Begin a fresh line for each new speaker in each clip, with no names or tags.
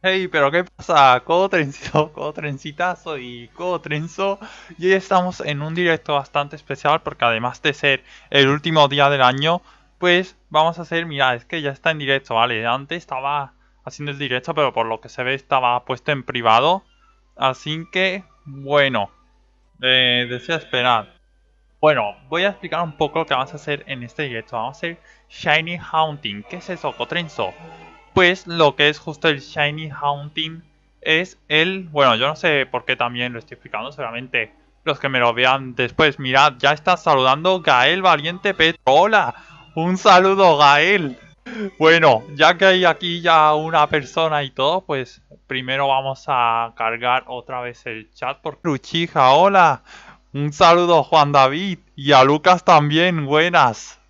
Hey, pero ¿qué pasa? Codo Trencito, Codo Trencitazo y Codo Trenzo. Y hoy estamos en un directo bastante especial porque además de ser el último día del año, pues vamos a hacer, mira, es que ya está en directo, ¿vale? Antes estaba haciendo el directo, pero por lo que se ve estaba puesto en privado. Así que, bueno, deseo esperar. Bueno, voy a explicar un poco lo que vamos a hacer en este directo. Vamos a hacer Shiny Haunting. ¿Qué es eso, Cotrenzo? Pues lo que es justo el Shiny Haunting es el... Bueno, yo no sé por qué también lo estoy explicando, seguramente los que me lo vean después. Mirad, ya está saludando Gael Valiente Petro. ¡Hola! Un saludo, Gael. Bueno, ya que hay aquí ya una persona y todo, pues primero vamos a cargar otra vez el chat por Cruchija. ¡Hola! Un saludo, Juan David. Y a Lucas también, buenas.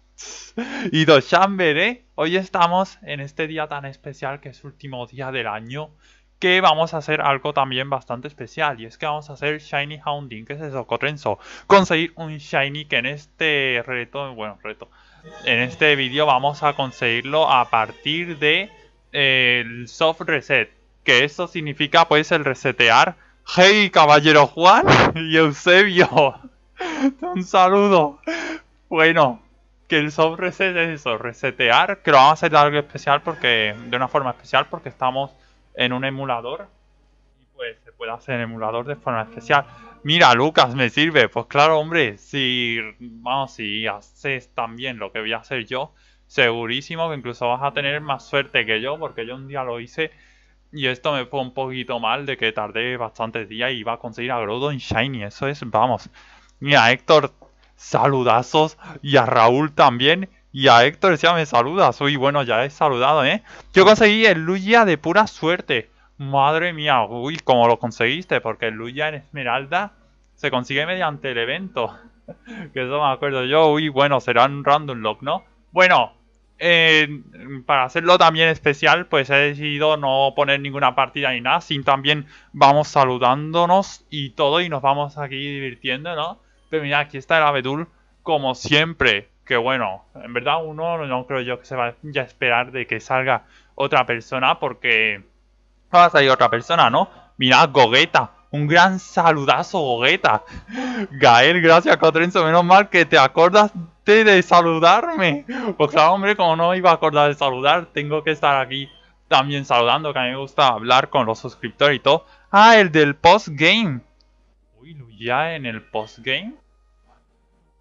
Y Doshamber, ¿eh? Hoy estamos en este día tan especial que es el último día del año. Que vamos a hacer algo también bastante especial. Y es que vamos a hacer Shiny Hounding. ¿Qué es eso, Correnzo? Conseguir un Shiny que en este reto, bueno, reto. En este vídeo vamos a conseguirlo a partir de el soft reset. Que eso significa pues el resetear. Hey, caballero Juan y Eusebio. Un saludo. Bueno, que el soft reset es eso, resetear, que lo vamos a hacer de algo especial porque, de una forma especial porque estamos en un emulador y pues se puede hacer en emulador de forma especial. Mira, Lucas, me sirve. Pues claro, hombre, si, vamos, si haces también lo que voy a hacer yo, segurísimo que incluso vas a tener más suerte que yo porque yo un día lo hice y esto me fue un poquito mal de que tardé bastantes días y iba a conseguir a Groudon Shiny. Eso es, vamos. Mira, Héctor, saludazos. Y a Raúl también. Y a Héctor ya me saludas. Uy, bueno, ya he saludado, ¿eh? Yo conseguí el Lugia de pura suerte. Madre mía, uy, ¿cómo lo conseguiste? Porque el Lugia en Esmeralda se consigue mediante el evento. Que eso me acuerdo yo. Uy, bueno, será un random lock, ¿no? Bueno, eh, para hacerlo también especial, pues he decidido no poner ninguna partida ni nada, sin también vamos saludándonos y todo y nos vamos aquí divirtiendo, ¿no? Pero mira, aquí está el abedul como siempre, que bueno, en verdad uno no creo yo que se vaya a esperar de que salga otra persona porque va a salir otra persona, ¿no? Mira, Gogeta, un gran saludazo, Gogeta. Gael, gracias, Cotrenzo. Menos mal que te acordaste de saludarme. Pues claro, hombre, como no iba a acordar de saludar, tengo que estar aquí también saludando, que a mí me gusta hablar con los suscriptores y todo. Ah, el del postgame. Uy, ya en el postgame.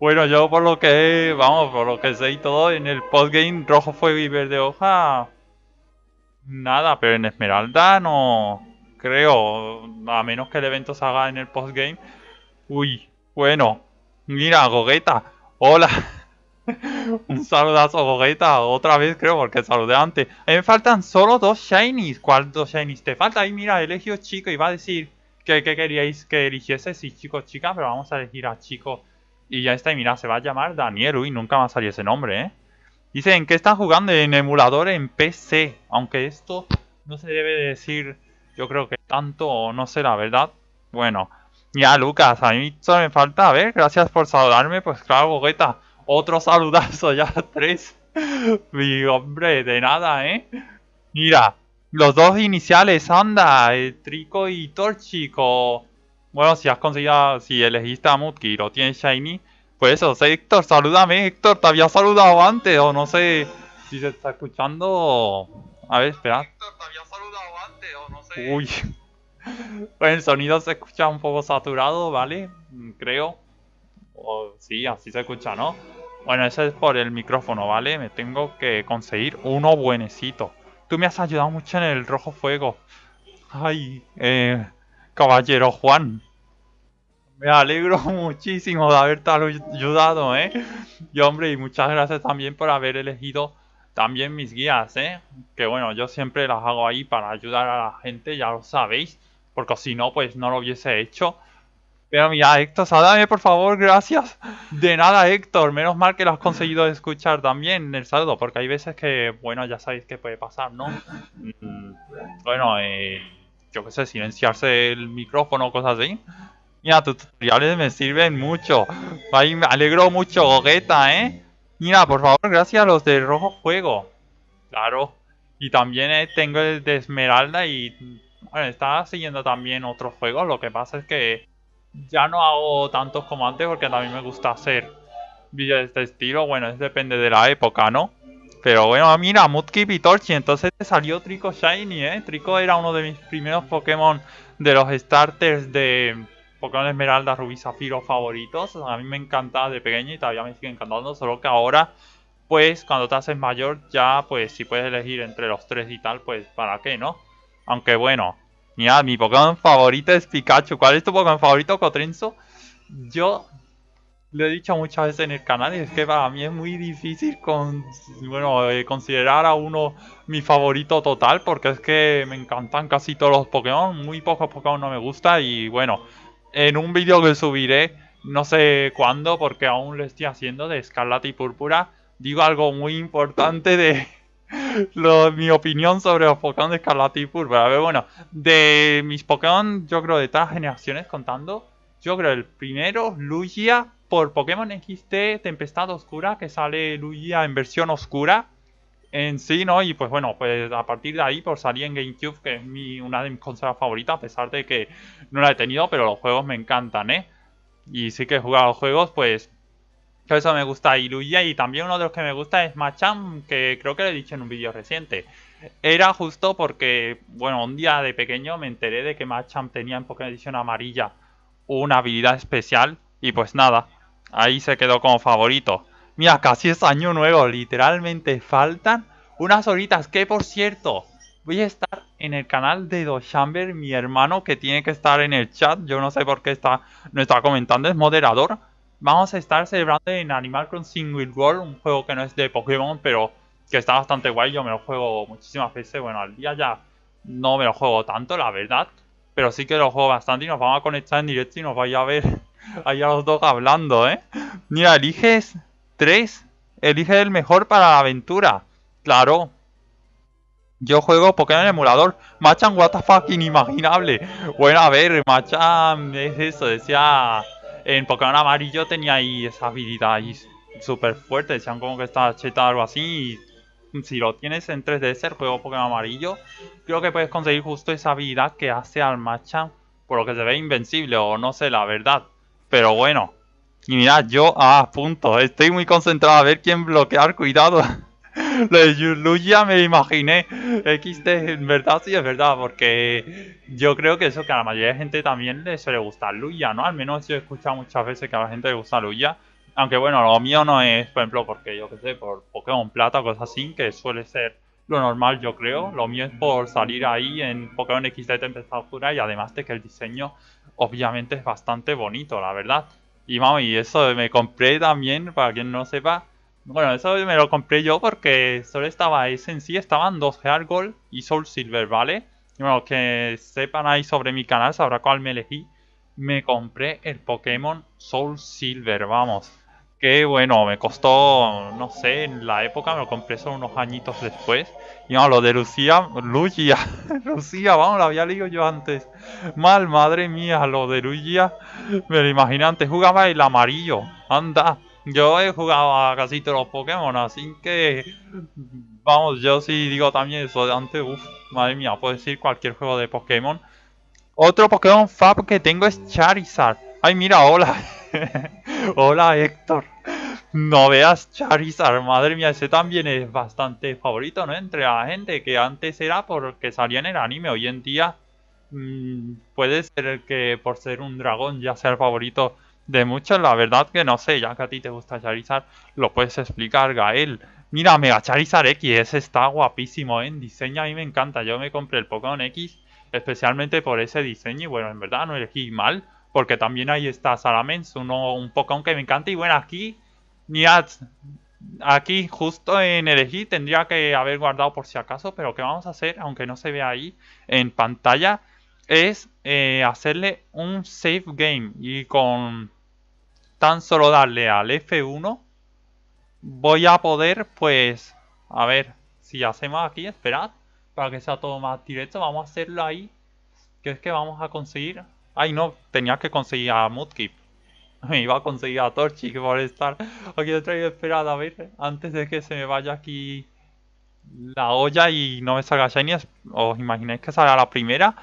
Bueno, yo por lo que, vamos, por lo que sé y todo, en el postgame rojo, fuego y verde hoja, nada, pero en Esmeralda no creo, a menos que el evento se haga en el postgame. Uy, bueno, mira, Gogeta, hola. Un saludazo, Gogeta, otra vez creo, porque saludé antes. A mí me faltan solo dos shinies. ¿Cuál dos shinies te falta? Ahí mira, elegí chico. Iba a decir que queríais que eligiese, si chico o chica, pero vamos a elegir a chico. Y ya está, y mira, se va a llamar Daniel. Uy, nunca me ha salido ese nombre, ¿eh? Dice, ¿en qué está jugando? En emulador en PC. Aunque esto no se debe decir, yo creo que tanto, o no sé la verdad. Bueno, ya Lucas, a mí solo me falta, a ver, gracias por saludarme. Pues claro, Gogeta, otro saludazo, ya tres. Mi hombre, de nada, ¿eh? Mira, los dos iniciales, anda, Trico y Torchico. Bueno, si has conseguido, si elegiste a Mudkip y lo tienes Shiny, pues eso, Héctor, salúdame, Héctor, te había saludado antes, o no sé si se está escuchando. A ver, espera. Héctor, te había saludado antes, o no sé. Uy, pues el sonido se escucha un poco saturado, ¿vale? Creo. O sí, así se escucha, ¿no? Bueno, eso es por el micrófono, ¿vale? Me tengo que conseguir uno buenecito. Tú me has ayudado mucho en el rojo fuego. Ay, caballero Juan. Me alegro muchísimo de haberte ayudado, ¿eh? Y hombre, y muchas gracias también por haber elegido también mis guías, ¿eh? Que bueno, yo siempre las hago ahí para ayudar a la gente, ya lo sabéis. Porque si no, pues no lo hubiese hecho. Pero mira, Héctor, salúdame por favor, gracias. De nada, Héctor. Menos mal que lo has conseguido escuchar también el saludo, porque hay veces que, bueno, ya sabéis que puede pasar, ¿no? Bueno, yo qué sé, silenciarse el micrófono o cosas así. Mira, tus tutoriales me sirven mucho. Ahí me alegro mucho, Gogeta, ¿eh? Mira, por favor, gracias a los de Rojo Fuego. Claro. Y también tengo el de Esmeralda y bueno, estaba siguiendo también otros juegos. Lo que pasa es que ya no hago tantos como antes porque también me gusta hacer vídeos de este estilo. Bueno, es depende de la época, ¿no? Pero bueno, mira, Mudkip y Torchi. Entonces te salió Trico Shiny, ¿eh? Trico era uno de mis primeros Pokémon de los starters de Pokémon Esmeralda, Rubí, Zafiro favoritos. A mí me encantaba de pequeño y todavía me sigue encantando. Solo que ahora, pues, cuando te haces mayor, ya, pues, si puedes elegir entre los tres y tal, pues, ¿para qué, no? Aunque bueno, mira, mi Pokémon favorito es Pikachu. ¿Cuál es tu Pokémon favorito, Cotrenzo? Yo lo he dicho muchas veces en el canal y es que para mí es muy difícil considerar a uno mi favorito total porque es que me encantan casi todos los Pokémon, muy pocos Pokémon no me gusta y bueno, en un vídeo que subiré no sé cuándo porque aún lo estoy haciendo de Escarlata y Púrpura, digo algo muy importante de mi opinión sobre los Pokémon de Escarlata y Púrpura. A ver, bueno, de mis Pokémon yo creo de todas las generaciones contando, yo creo el primero, Lugia, por Pokémon XT Tempestad Oscura, que sale Lugia en versión oscura en sí, ¿no? Y pues bueno, pues a partir de ahí, por salir en GameCube, que es una de mis consolas favoritas, a pesar de que no la he tenido, pero los juegos me encantan, ¿eh? Y sí que he jugado los juegos, pues eso me gusta y Lugia. Y también uno de los que me gusta es Machamp, que creo que lo he dicho en un vídeo reciente. Era justo porque, bueno, un día de pequeño me enteré de que Machamp tenía en Pokémon Edición Amarilla una habilidad especial y pues nada, ahí se quedó como favorito. Mira, casi es año nuevo, literalmente faltan unas horitas que por cierto, voy a estar en el canal de Doshamber, mi hermano que tiene que estar en el chat, yo no sé por qué no está comentando, es moderador. Vamos a estar celebrando en Animal Crossing Wild World, un juego que no es de Pokémon, pero que está bastante guay, yo me lo juego muchísimas veces, bueno, al día ya no me lo juego tanto, la verdad, pero sí que lo juego bastante y nos vamos a conectar en directo y nos vais a ver ahí a los dos hablando, ¿eh? Mira, eliges tres. Elige el mejor para la aventura. Claro. Yo juego Pokémon en emulador. Machan, what the fuck, inimaginable. Bueno, a ver, Machan es eso. Decía, en Pokémon amarillo tenía ahí esa habilidad ahí súper fuerte. Decían como que estaba cheta o algo así. Y si lo tienes en 3DS, el juego Pokémon amarillo, creo que puedes conseguir justo esa habilidad que hace al Machan, por lo que se ve invencible, o no sé, la verdad. Pero bueno. Y mirad, yo, punto. Estoy muy concentrado a ver quién bloquear, cuidado. Lo de Lugia me imaginé. XT, en verdad sí es verdad, porque yo creo que eso que a la mayoría de gente también le suele gustar Lugia, ¿no? Al menos yo he escuchado muchas veces que a la gente le gusta Lugia. Aunque bueno, lo mío no es, por ejemplo, porque yo qué sé, por Pokémon Plata o cosas así, que suele ser lo normal, yo creo. Lo mío es por salir ahí en Pokémon XT Tempestad Oscura y además de que el diseño obviamente es bastante bonito, la verdad. Y vamos, y eso me compré también, para quien no sepa. Bueno, eso me lo compré yo porque solo estaba ese en sí, estaban dos Heart Gold y Soul Silver, ¿vale? Y bueno, que sepan ahí sobre mi canal, sabrá cuál me elegí. Me compré el Pokémon Soul Silver, vamos. Que bueno, me costó, no sé, en la época me lo compré solo unos añitos después. Y vamos, lo de Lugia, Lucia, vamos, lo había leído yo antes. Mal, madre mía, lo de Lugia, me lo imaginé antes, jugaba el amarillo, anda. Yo he jugado a casi todos los Pokémon, así que vamos, yo sí digo también eso de antes, uff, madre mía, puedo decir cualquier juego de Pokémon. Otro Pokémon Fab que tengo es Charizard. Ay, mira, hola. Hola, Héctor. No veas Charizard, madre mía, ese también es bastante favorito, ¿no? Entre la gente, que antes era porque salía en el anime, hoy en día puede ser que por ser un dragón ya sea el favorito de muchos, la verdad que no sé, ya que a ti te gusta Charizard, lo puedes explicar, Gael. Mira, Mega Charizard X, ese está guapísimo, ¿eh? En diseño a mí me encanta, yo me compré el Pokémon X especialmente por ese diseño y bueno, en verdad no elegí mal, porque también ahí está Salamence, un Pokémon que me encanta y bueno, aquí, mirad, aquí justo en elegir tendría que haber guardado por si acaso, pero que vamos a hacer, aunque no se vea ahí en pantalla, es hacerle un save game y con tan solo darle al F1 voy a poder pues a ver si hacemos aquí, esperad para que sea todo más directo, vamos a hacerlo ahí, que es que vamos a conseguir, ay no, tenía que conseguir a Mudkip. Me iba a conseguir a Torchic por estar aquí detrás y esperad a ver antes de que se me vaya aquí la olla y no me salga Shiny. ¿Os imagináis que salga la primera?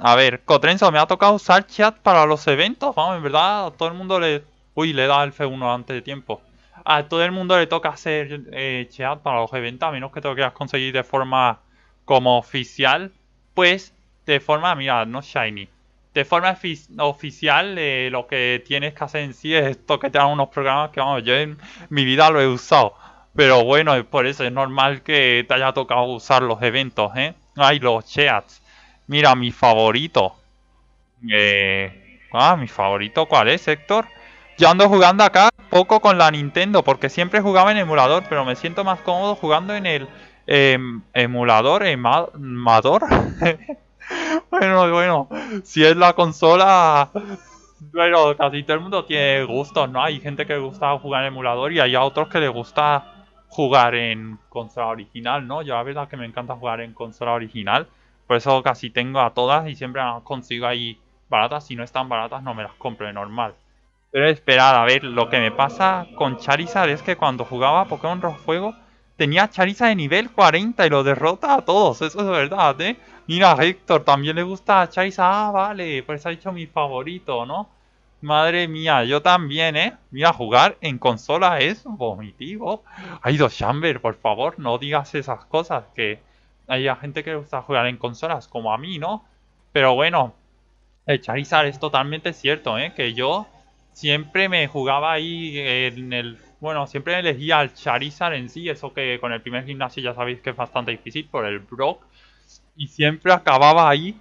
A ver, Cotrenzo, me ha tocado usar chat para los eventos. Vamos, en verdad, a todo el mundo le... Uy, le he dado el F1 antes de tiempo. A todo el mundo le toca hacer chat para los eventos, a menos que te lo quieras conseguir de forma como oficial. Pues, de forma, mira, no Shiny. De forma oficial, lo que tienes que hacer en sí es toquetear unos programas que, vamos, yo en mi vida lo he usado. Pero bueno, por eso es normal que te haya tocado usar los eventos, ¿eh? Ay, los chats. Mira, mi favorito. Mi favorito, ¿cuál es, Héctor? Yo ando jugando acá poco con la Nintendo, porque siempre jugaba en emulador, pero me siento más cómodo jugando en el emulador, emador. Bueno, si es la consola, bueno, casi todo el mundo tiene gustos, ¿no? Hay gente que le gusta jugar en emulador y hay a otros que les gusta jugar en consola original, ¿no? Yo la verdad que me encanta jugar en consola original, por eso casi tengo a todas y siempre las consigo ahí baratas. Si no están baratas no me las compro de normal. Pero esperad, a ver, lo que me pasa con Charizard es que cuando jugaba Pokémon Rojo Fuego tenía Charizard de nivel 40 y lo derrota a todos, eso es verdad, ¿eh? Mira, a Héctor también le gusta Charizard, ah, vale, pues ha dicho mi favorito, ¿no? Madre mía, yo también, ¿eh? Mira, jugar en consola es vomitivo. Ay, Chamber, por favor, no digas esas cosas, que hay gente que le gusta jugar en consolas, como a mí, ¿no? Pero bueno, el Charizard es totalmente cierto, ¿eh? Que yo siempre me jugaba ahí en el... Bueno, siempre elegía al Charizard en sí, eso que con el primer gimnasio ya sabéis que es bastante difícil por el Brock. Y siempre acababa ahí,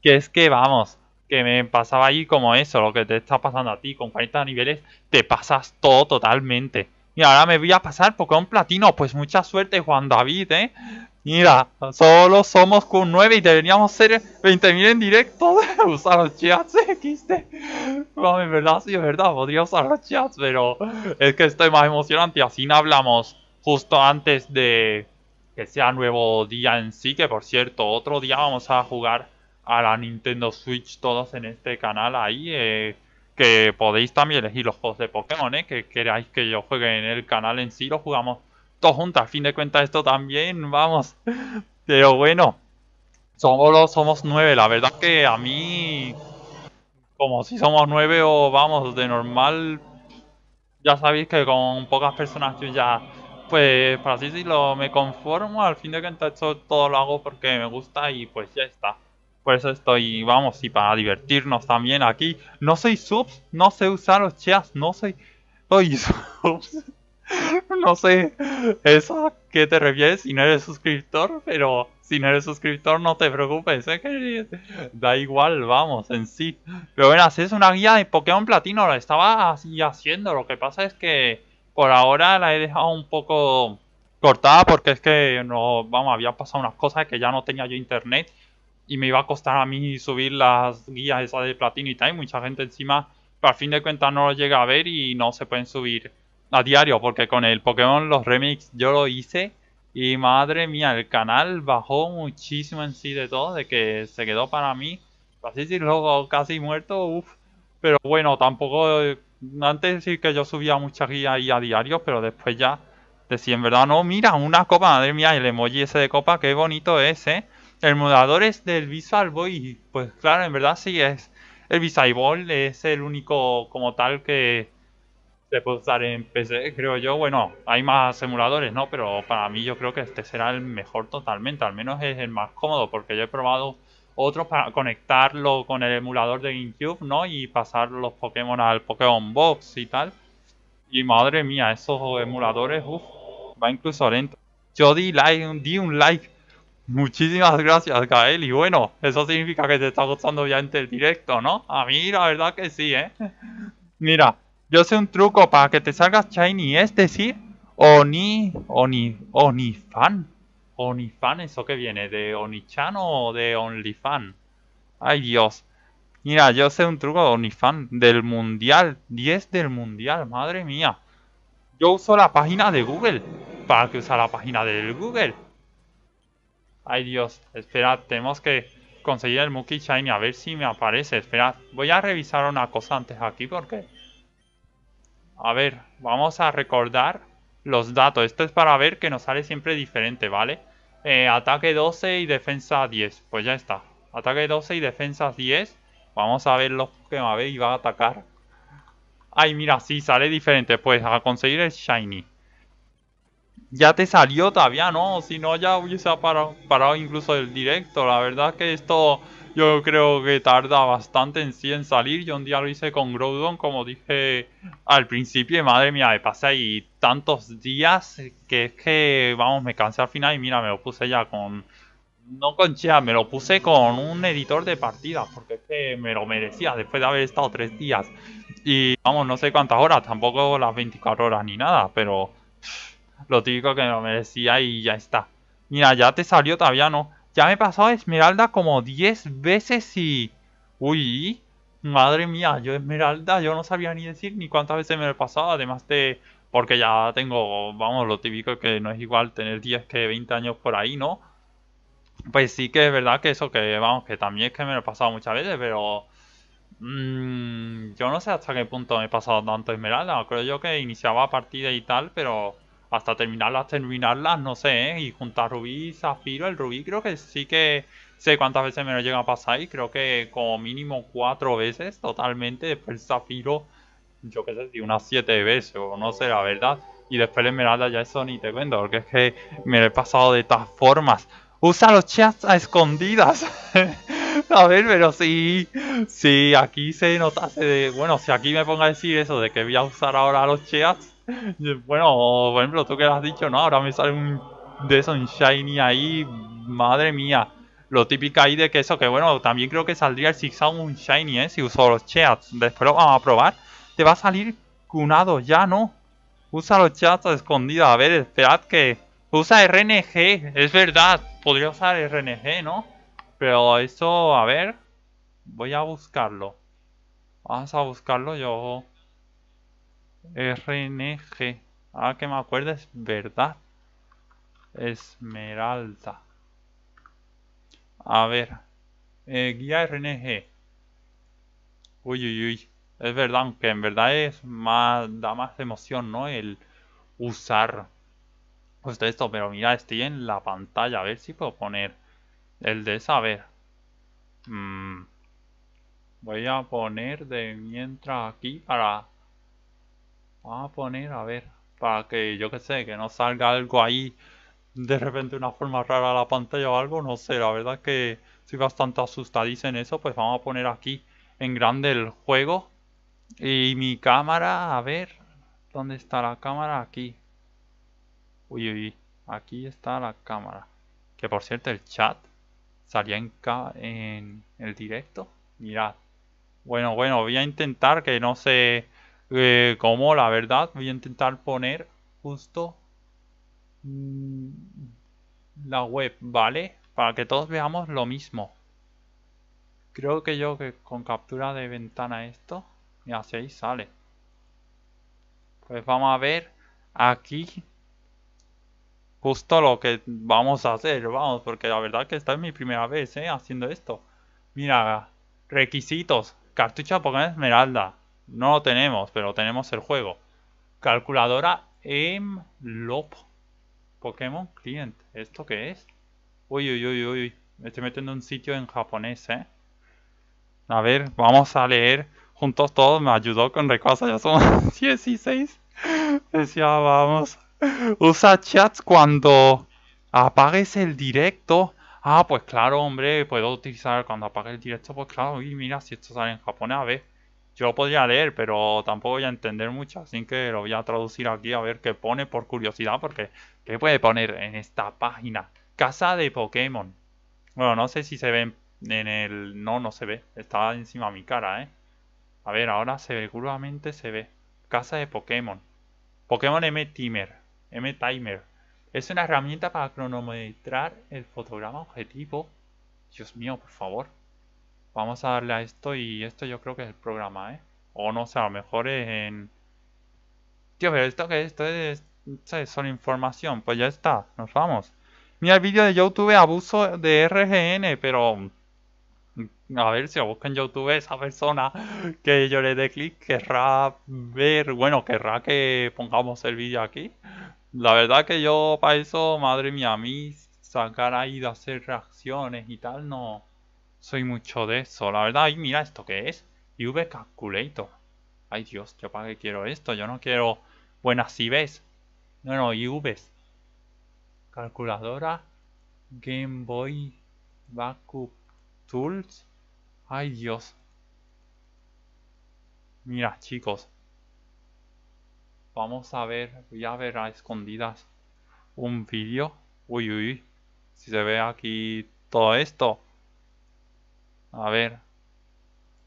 que es que vamos, que me pasaba ahí como eso, lo que te está pasando a ti, con 40 niveles te pasas todo totalmente. Y ahora me voy a pasar Pokémon Platino, pues mucha suerte Juan David, ¿eh? Mira, solo somos con 9 y deberíamos ser 20.000 en directo. Usar los chats XD. Bueno, en verdad, sí, es verdad, podría usar los chats, pero es que estoy más emocionante y así no hablamos justo antes de que sea nuevo día en sí. Que por cierto, otro día vamos a jugar a la Nintendo Switch todos en este canal ahí. Que podéis también elegir los juegos de Pokémon, que queráis que yo juegue en el canal en sí, lo jugamos todos juntos. A fin de cuentas, esto también, vamos. Pero bueno, somos 9. La verdad que a mí, como si somos 9 o vamos, de normal, ya sabéis que con pocas personas yo ya, pues, por así decirlo, me conformo. Al fin de cuentas, esto todo lo hago porque me gusta y pues ya está. Por eso estoy, vamos, y para divertirnos también aquí. No soy subs, no sé usar los chats, no soy subs. No sé eso a qué te refieres si no eres suscriptor, pero si no eres suscriptor no te preocupes, que da igual, vamos, en sí. Pero bueno, si es una guía de Pokémon Platino, la estaba así haciendo. Lo que pasa es que por ahora la he dejado un poco cortada porque es que no, vamos, había pasado unas cosas que ya no tenía yo internet y me iba a costar a mí subir las guías esas de Platino y tal. Mucha gente encima, pero al fin de cuentas no lo llega a ver y no se pueden subir a diario, porque con el Pokémon los remix yo lo hice y madre mía, el canal bajó muchísimo en sí de todo, de que se quedó para mí, así si luego casi muerto, uff. Pero bueno, tampoco, antes sí que yo subía mucha guía ahí a diario, pero después ya decía, en verdad, no, mira, una copa, madre mía, el emoji ese de copa, qué bonito es, ¿eh? El emulador es del Visual Boy, pues claro, en verdad sí es. El Visual Boy es el único como tal que se puede usar en PC, creo yo. Bueno, hay más emuladores, ¿no? Pero para mí yo creo que este será el mejor totalmente. Al menos es el más cómodo, porque yo he probado otros para conectarlo con el emulador de GameCube, ¿no? Y pasar los Pokémon al Pokémon Box y tal. Y madre mía, esos emuladores, uff, va incluso lento. Yo di un like. Muchísimas gracias, Gael. Y bueno, eso significa que te está gustando ya el directo, ¿no? A mí la verdad que sí, ¿eh? Mira, yo sé un truco para que te salgas shiny, es decir, Onifan. Onifan, ¿eso qué viene? ¿De Onichan o de OnlyFan? Ay, Dios. Mira, yo sé un truco de Onifan del Mundial, 10 del Mundial, madre mía. Yo uso la página de Google. ¿Para qué usar la página del Google? Ay, Dios. Esperad, tenemos que conseguir el Muki Shiny, a ver si me aparece. Esperad, voy a revisar una cosa antes aquí porque... A ver, vamos a recordar los datos. Esto es para ver que nos sale siempre diferente, ¿vale? Ataque 12 y defensa 10. Pues ya está. Ataque 12 y defensa 10. Vamos a ver los que a ver y va a atacar. Ay, mira, sí, sale diferente. Pues a conseguir el Shiny. Ya te salió todavía, ¿no? Si no, ya hubiese parado incluso el directo. La verdad que esto yo creo que tarda bastante en sí en salir. Yo un día lo hice con Groudon, como dije al principio. Y madre mía, me pasé ahí tantos días que es que, vamos, me cansé al final. Y mira, me lo puse ya con... No con Chea, me lo puse con un editor de partidas. Porque es que me lo merecía después de haber estado 3 días. Y vamos, no sé cuántas horas, tampoco las 24 horas ni nada, pero lo típico que me lo merecía y ya está. Mira, ya te salió todavía, ¿no? Ya me he pasado Esmeralda como 10 veces y... Uy, madre mía, yo Esmeralda, yo no sabía ni decir ni cuántas veces me lo he pasado, además de... Porque ya tengo, vamos, lo típico que no es igual tener 10 que 20 años por ahí, ¿no? Pues sí que es verdad que eso, que vamos, que también es que me lo he pasado muchas veces, pero... yo no sé hasta qué punto me he pasado tanto Esmeralda. Creo yo que iniciaba partida y tal, pero hasta terminarlas, no sé, ¿eh? Y juntar Rubí y Zafiro, el Rubí creo que sí que sé cuántas veces me lo llega a pasar y creo que como mínimo 4 veces totalmente. Después el Zafiro, yo qué sé, si unas 7 veces o no sé, la verdad. Y después el Esmeralda ya eso ni te cuento, porque es que me lo he pasado de todas formas. Usa los chats a escondidas. A ver, pero sí, sí, aquí se nota, bueno, si aquí me pongo a decir eso de que voy a usar ahora los cheats, bueno, por ejemplo, tú que lo has dicho, ¿no? Ahora me sale un de eso, un shiny ahí, madre mía, lo típico ahí de que eso, que bueno, también creo que saldría el zigzag un shiny, ¿eh? Si uso los cheats, después lo vamos a probar, te va a salir cunado, ya, ¿no? Usa los chats a escondidas, a ver, esperad que usa RNG, es verdad, podría usar RNG, ¿no? Pero eso, a ver, voy a buscarlo. Vamos a buscarlo yo. RNG. Ahora que me acuerdo es verdad. Esmeralda. A ver. Guía RNG. Uy, uy, uy. Es verdad, aunque en verdad es más, da más emoción, ¿no? El usar pues de esto. Pero mira, estoy en la pantalla. A ver si puedo poner el de saber. Voy a poner de mientras aquí para... Vamos a poner, a ver, para que yo que sé, que no salga algo ahí de repente una forma rara a la pantalla o algo, no sé, la verdad es que estoy bastante asustadizo en eso, pues vamos a poner aquí en grande el juego y mi cámara, a ver, ¿dónde está la cámara? Aquí. Uy, uy, aquí está la cámara. Que por cierto el chat salía en el directo, mirad. Bueno, bueno, voy a intentar que no sé cómo, la verdad. Voy a intentar poner justo mm, la web, ¿vale? Para que todos veamos lo mismo. Creo que yo que con captura de ventana esto, mira, si ahí sale. Pues vamos a ver aquí justo lo que vamos a hacer, vamos, porque la verdad que esta es mi primera vez, haciendo esto. Mira, requisitos, cartucho Pokémon Esmeralda. No lo tenemos, pero tenemos el juego. Calculadora EMLOP. Pokémon Client. ¿Esto qué es? Uy, uy, uy, uy. Me estoy metiendo en un sitio en japonés, ¿eh? A ver, vamos a leer juntos todos. Me ayudó con Rayquaza, ya somos 16. Decía, vamos. Usa chats cuando apagues el directo. Ah, pues claro, hombre, puedo utilizar cuando apague el directo. Pues claro, y mira, si esto sale en japonés, a ver. Yo lo podría leer, pero tampoco voy a entender mucho, así que lo voy a traducir aquí a ver qué pone por curiosidad, porque ¿qué puede poner en esta página? Casa de Pokémon. Bueno, no sé si se ve en el... No, no se ve. Está encima de mi cara, ¿eh? A ver, ahora seguramente se ve. Casa de Pokémon. Pokémon M-Timer. M-Timer. Es una herramienta para cronometrar el fotograma objetivo. Dios mío, por favor. Vamos a darle a esto y esto yo creo que es el programa, ¿eh? O no sé, a lo mejor es en... Tío, pero esto que esto es... Solo información. Pues ya está, nos vamos. Mira el vídeo de YouTube abuso de RGN, pero... A ver, si lo busca en YouTube esa persona que yo le dé clic, querrá ver... Bueno, querrá que pongamos el vídeo aquí. La verdad que yo para eso, madre mía, a mí sacar ahí de hacer reacciones y tal, no soy mucho de eso. La verdad, y mira esto que es. IV Calculator. Ay Dios, yo para qué quiero esto. Yo no quiero buenas IVs. No, IVs. Calculadora. Game Boy Backup Tools. Ay Dios. Mira chicos. Vamos a ver. Voy a ver a escondidas un vídeo. Uy. Si se ve aquí todo esto. A ver.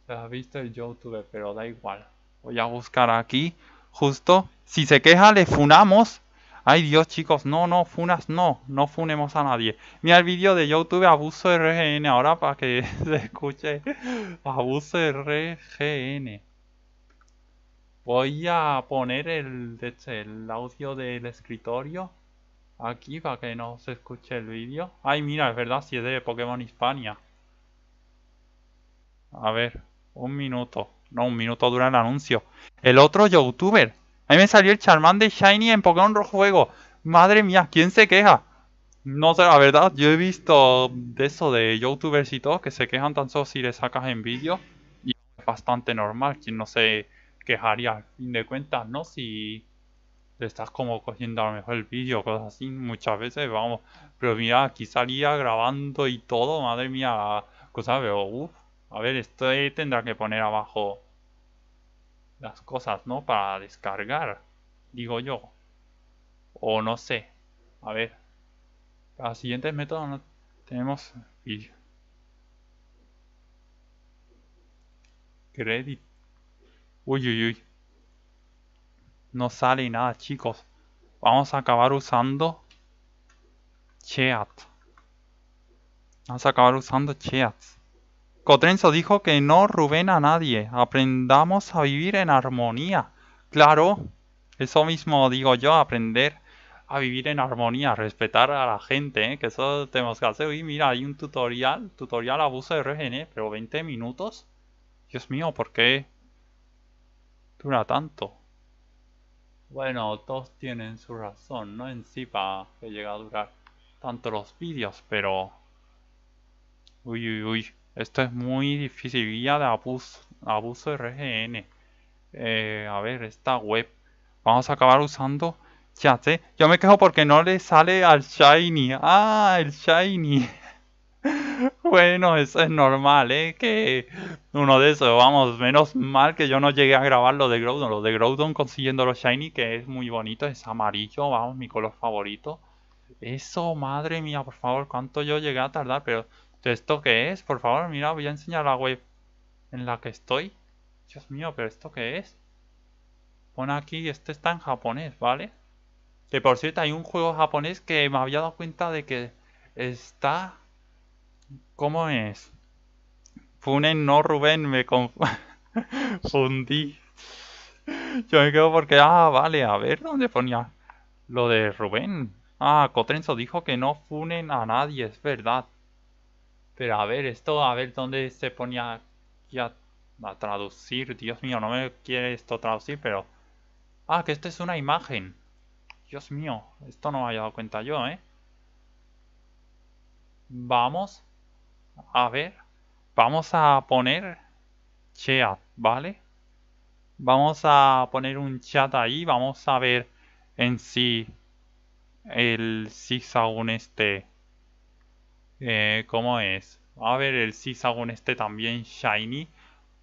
Se ha visto el YouTube, pero da igual. Voy a buscar aquí. Justo. Si se queja, le funamos. Ay Dios, chicos. No, funas no. No funemos a nadie. Mira el vídeo de YouTube Abuso RGN. Ahora para que se escuche. Abuso RGN. Voy a poner el audio del escritorio. Aquí para que no se escuche el vídeo. Ay, mira, es verdad, si es de Pokémon Hispania. A ver, un minuto. No, un minuto dura el anuncio. El otro youtuber. A mí me salió el Charmander Shiny en Pokémon Rojo Fuego. Madre mía, ¿quién se queja? No sé, la verdad, yo he visto de eso de youtubers y todo que se quejan tan solo si le sacas en vídeo. Y es bastante normal, quien no se quejaría al fin de cuentas, ¿no? Si le estás como cogiendo a lo mejor el vídeo, cosas así, muchas veces, vamos. Pero mira, aquí salía grabando y todo, madre mía, cosas, pero uff. A ver, esto tendrá que poner abajo las cosas, ¿no? Para descargar, digo yo. O no sé. A ver. Para los siguientes métodos no tenemos vídeo. Credit. Uy. No sale nada, chicos. Vamos a acabar usando Chat. Vamos a acabar usando Chats. Cotrenzo dijo que no ruben a nadie. Aprendamos a vivir en armonía. Claro. Eso mismo digo yo, aprender a vivir en armonía, respetar a la gente, ¿eh? Que eso tenemos que hacer. Y mira, hay un tutorial abuso de RGN, pero 20 minutos. Dios mío, ¿por qué dura tanto? Bueno, todos tienen su razón, no en sí para que llegue a durar tanto los vídeos, pero... Uy, esto es muy difícil. Guía de abuso de RGN. A ver, esta web. Vamos a acabar usando chat, ¿eh? Yo me quejo porque no le sale al Shiny. Ah, el Shiny. Bueno, eso es normal, ¿eh? Que uno de esos, vamos, menos mal que yo no llegué a grabar lo de Groudon. Lo de Groudon consiguiendo los Shiny, que es muy bonito, es amarillo, vamos, mi color favorito. Eso, madre mía, por favor, cuánto yo llegué a tardar, pero ¿esto qué es? Por favor, mira, voy a enseñar la web en la que estoy. Dios mío, pero ¿esto qué es? Pone aquí, este está en japonés, ¿vale? Que por cierto, hay un juego japonés que me había dado cuenta de que está... ¿Cómo es? Funen, no Rubén, me confundí. Yo me quedo porque... Ah, vale, a ver, ¿dónde ponía lo de Rubén? Ah, Cotrenzo dijo que no funen a nadie, es verdad. Pero a ver, esto, a ver dónde se ponía aquí a traducir. Dios mío, no me quiere esto traducir, pero... Ah, que esto es una imagen. Dios mío, esto no me había dado cuenta yo, ¿eh? Vamos a ver. Vamos a poner chat, ¿vale? Vamos a poner un chat ahí. Vamos a ver en sí el zigzagún este. ¿Cómo es? A ver el zigzagún este también shiny.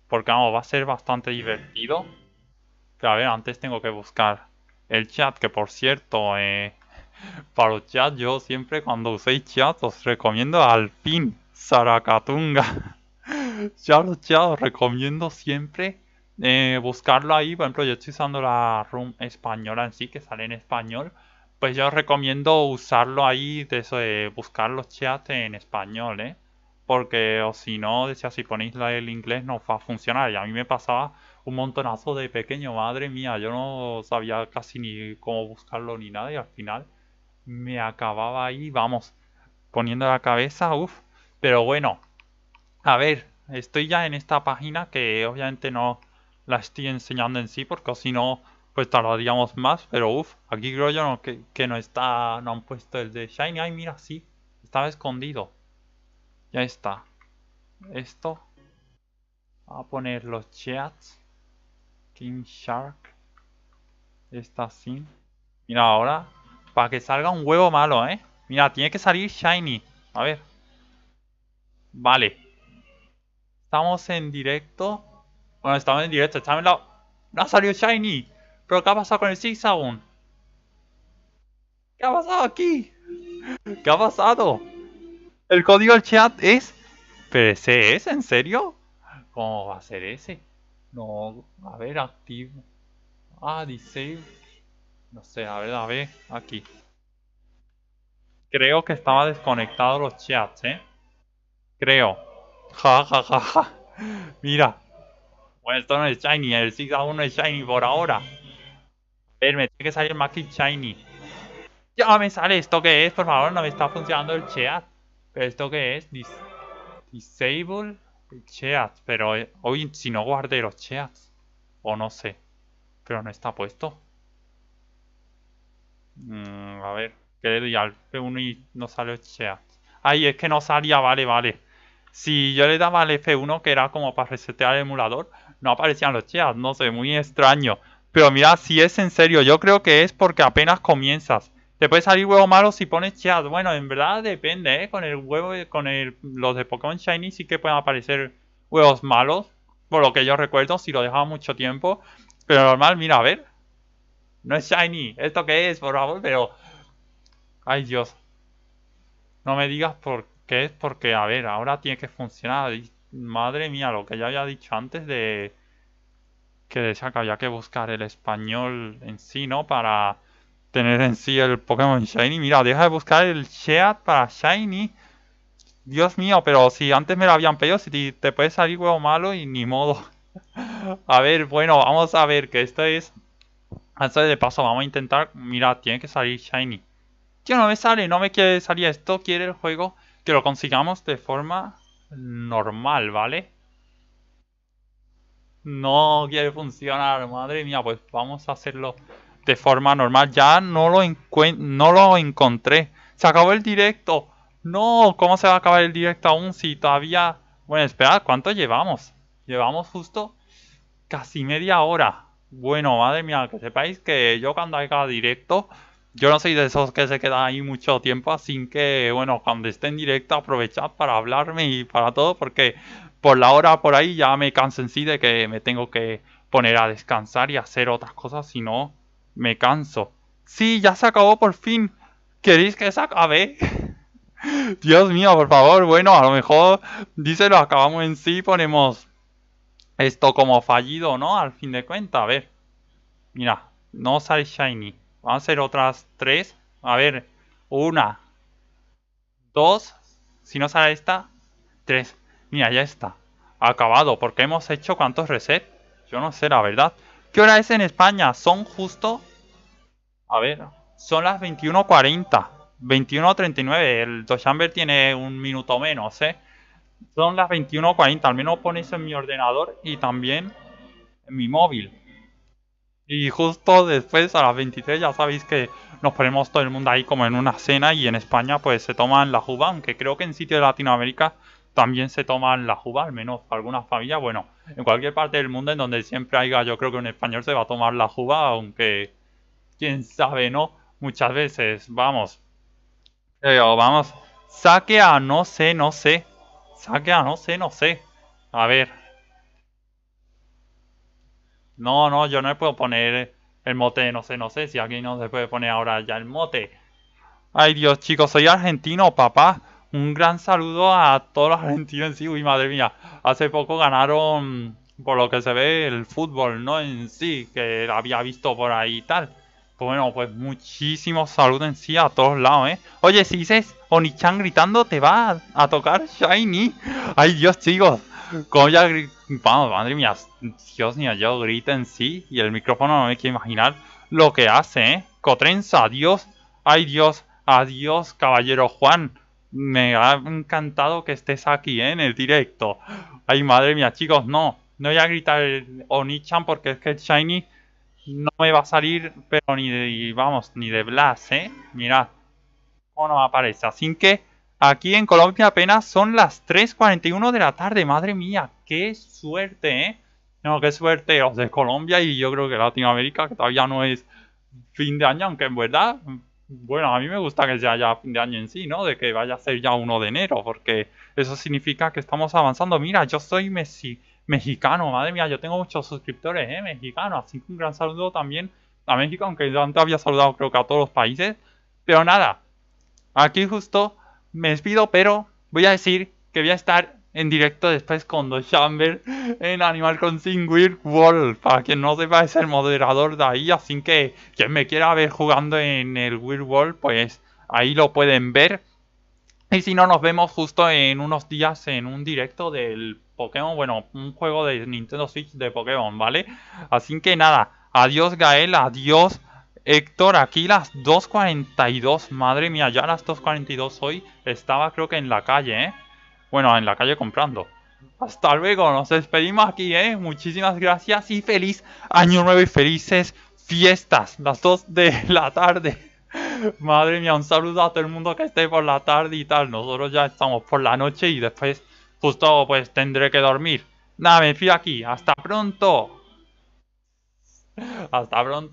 Porque vamos, va a ser bastante divertido. Pero a ver, antes tengo que buscar el chat. Que por cierto, para los chats yo siempre cuando uséis chat os recomiendo Alpin Saracatunga. Ya los chats os recomiendo siempre buscarlo ahí. Por ejemplo, yo estoy usando la room española en sí, que sale en español. Pues yo os recomiendo usarlo ahí, de eso de buscar los chats en español, ¿eh? Porque o si no, decía, si ponéis el inglés no va a funcionar. Y a mí me pasaba un montonazo de pequeño, madre mía, yo no sabía casi ni cómo buscarlo ni nada y al final me acababa ahí, vamos, poniendo la cabeza, uff. Pero bueno, a ver, estoy ya en esta página que obviamente no la estoy enseñando en sí porque si no, pues tardaríamos más. Pero uff, aquí creo yo no, que no está, no han puesto el de Shiny. Ay, mira, sí. estaba escondido. Ya está. Esto. Voy a poner los chats. King Shark. Está así. Mira, ahora. Para que salga un huevo malo, ¿eh? Mira, tiene que salir Shiny. A ver. Vale. Estamos en directo. Bueno, estamos en directo. Estamos en la... ¡No ha salido Shiny! ¿Pero qué ha pasado con el Zigzagoon? ¿Qué ha pasado aquí? ¿Qué ha pasado? El código del chat es... ¿Pero ese es? ¿En serio? ¿Cómo va a ser ese? No, a ver, activo. Ah, disable. No sé, a ver, aquí. Creo que estaba desconectado los chats, ¿eh? Creo. Ja, ja, ja, ja. Mira. Bueno, esto no es Shiny, el Zigzagoon no es Shiny por ahora. A ver, me tiene que salir Magic Shiny. Ya me sale, ¿esto qué es? Por favor, no me está funcionando el chat. ¿Pero esto qué es? Disable el chat. Pero hoy si no guardé los chats. O no sé. Pero no está puesto. A ver. Que le doy al F1 y no sale el chat. Ay, es que no salía, vale, vale. Si yo le daba al F1, que era como para resetear el emulador, no aparecían los chats. No sé, muy extraño. Pero mira, si es en serio, yo creo que es porque apenas comienzas. Te puede salir huevo malo si pones chat. Bueno, en verdad depende, ¿eh? Con el huevo, los de Pokémon Shiny sí que pueden aparecer huevos malos. Por lo que yo recuerdo, si lo dejaba mucho tiempo. Pero normal, mira, a ver. No es Shiny. ¿Esto qué es, por favor? Pero... Ay, Dios. No me digas por qué es, porque, a ver, ahora tiene que funcionar. Madre mía, lo que ya había dicho antes de... Que decía que había que buscar el español en sí, ¿no? Para tener en sí el Pokémon Shiny. Mira, deja de buscar el chat para Shiny. Dios mío, pero si antes me lo habían pedido, si te puede salir huevo malo y ni modo. A ver, bueno, vamos a ver que esto es... Antes de paso, vamos a intentar... Mira, tiene que salir Shiny. Tío, no me sale, no me quiere salir esto. Quiere el juego que lo consigamos de forma normal, ¿vale? No quiere funcionar, madre mía, pues vamos a hacerlo de forma normal. Ya no lo encontré. Se acabó el directo. No, ¿cómo se va a acabar el directo aún si todavía... Bueno, espera, ¿cuánto llevamos? Llevamos justo casi media hora. Bueno, madre mía, que sepáis que yo cuando haga directo, yo no soy de esos que se quedan ahí mucho tiempo, así que bueno, cuando esté en directo aprovechad para hablarme y para todo, porque por la hora por ahí ya me canso en sí de que me tengo que poner a descansar y hacer otras cosas, si no me canso. Sí, ya se acabó por fin. ¿Queréis que se acabe? Dios mío, por favor, bueno, a lo mejor dice lo acabamos en sí, ponemos esto como fallido, ¿no? Al fin de cuentas, a ver. Mira, no sale Shiny. Vamos a hacer otras tres. A ver, una, dos. Si no sale esta, tres. Mira, ya está. Acabado, porque hemos hecho cuántos resets. Yo no sé, la verdad. ¿Qué hora es en España? Son justo... A ver, son las 21:40. 21:39. El Doshamber tiene un minuto menos, ¿eh? Son las 21:40. Al menos ponéis en mi ordenador y también en mi móvil. Y justo después, a las 23, ya sabéis que nos ponemos todo el mundo ahí como en una cena y en España pues se toman la juba, aunque creo que en sitios de Latinoamérica también se toman la juba, al menos algunas familias, bueno, en cualquier parte del mundo en donde siempre haya, yo creo que un español se va a tomar la juba, aunque quién sabe, ¿no? Muchas veces, vamos. Pero vamos, saque a no sé, no sé. Saque a no sé, no sé. A ver. No, no, yo no le puedo poner el mote de no sé, no sé. Si aquí no se puede poner ahora ya el mote. Ay, Dios, chicos, soy argentino, papá. Un gran saludo a todos los argentinos en sí. Uy, madre mía. Hace poco ganaron, por lo que se ve, el fútbol, ¿no? En sí, que había visto por ahí y tal. Pues bueno, pues muchísimos saludos en sí a todos lados, ¿eh? Oye, si dices Onichan gritando, te va a tocar Shiny. Ay, Dios, chicos. Como ya... Vamos, madre mía. Dios mío, yo grito en sí y el micrófono no me quiero imaginar lo que hace, ¿eh? Cotrenza, adiós. Ay, Dios. Adiós, caballero Juan. Me ha encantado que estés aquí, ¿eh? En el directo. Ay, madre mía, chicos, no. No voy a gritar el Onichan porque es que el Shiny no me va a salir, pero ni de, vamos, ni de Blast, ¿eh? Mirad cómo no me aparece. Así que Aquí en Colombia apenas son las 3:41 de la tarde. Madre mía, qué suerte, ¿eh? No, qué suerte los de Colombia y yo creo que Latinoamérica, que todavía no es fin de año, aunque en verdad, bueno, a mí me gusta que sea ya fin de año en sí, ¿no? De que vaya a ser ya 1 de enero, porque eso significa que estamos avanzando. Mira, yo soy mexicano, madre mía, yo tengo muchos suscriptores, mexicanos, así que un gran saludo también a México, aunque yo antes había saludado creo que a todos los países. Pero nada, aquí justo me despido, pero voy a decir que voy a estar en directo después con The Chamber en Animal Crossing Weird World. Para quien no sepa, es el moderador de ahí. Así que quien me quiera ver jugando en el Weird World, pues ahí lo pueden ver. Y si no, nos vemos justo en unos días en un directo del Pokémon. Bueno, un juego de Nintendo Switch de Pokémon, ¿vale? Así que nada, adiós Gael, adiós Héctor. Aquí las 2:42. Madre mía, ya las 2:42 hoy. Estaba creo que en la calle, ¿eh? Bueno, en la calle comprando. Hasta luego, nos despedimos aquí, ¿eh? Muchísimas gracias y feliz año nuevo y felices fiestas. Las 2 de la tarde. Madre mía, un saludo a todo el mundo que esté por la tarde y tal. Nosotros ya estamos por la noche y después justo pues tendré que dormir. Nada, me fío aquí. Hasta pronto. Hasta pronto.